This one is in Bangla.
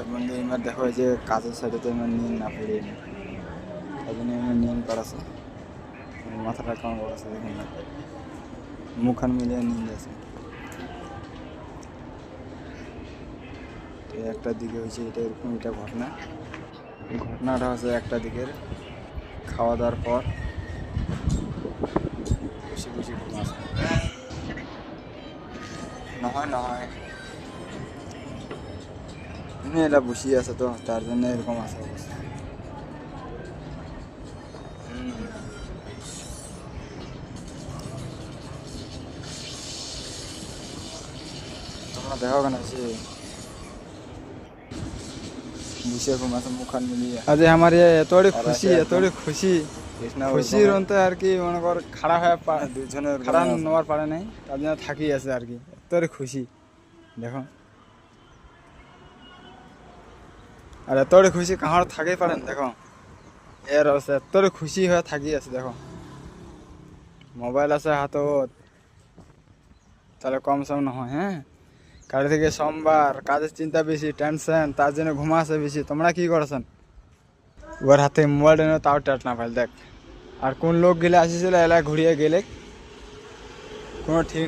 বন্ধু এবার দেখো এই যে কাজের সাইডে তো এবার নিন না পড়ে তাই জন্য এবার নিন করাছে মাথাটা কেমন করাছে দেখুন না মুখান মিলিয়ে নিন যাচ্ছে তো একটা দিকে হয়েছে এটা এরকম এটা ঘটনাটা হচ্ছে একটা দিকের খাওয়া দাওয়ার পর বসে বসে ঘুম আসে নহয় এরা বসিয়ে আছে তো তার জন্য এরকম আছে অবস্থা তোমরা দেখো কেন সে বসে ঘুম আছে মুখান মিলিয়ে আজ আমার এতটাই খুশি খুশির অন্তে আর কি মনে কর খারাপ হয়ে দুজনের খারাপ নেওয়ার পারে নাই তার জন্য থাকি আছে আর কি এতটাই খুশি দেখো আর এতটাই খুশি কাহার থাকেই পারেন দেখো এর অবস্থা এতটাই খুশি হয়ে থাকি আছে দেখো মোবাইল আছে হাতত তাহলে কম সম নহয় হ্যাঁ কাল থেকে সোমবার কাজের চিন্তা বেশি টেনশন তার জন্য ঘুমা আসে বেশি তোমরা কি করছেন ওর হাতে মোবাইল এনে তাও টেট না পাইল দেখ আর কোন লোক গেলে আসিছিল এলা ঘুরিয়ে গেলে কোনো ঠিক না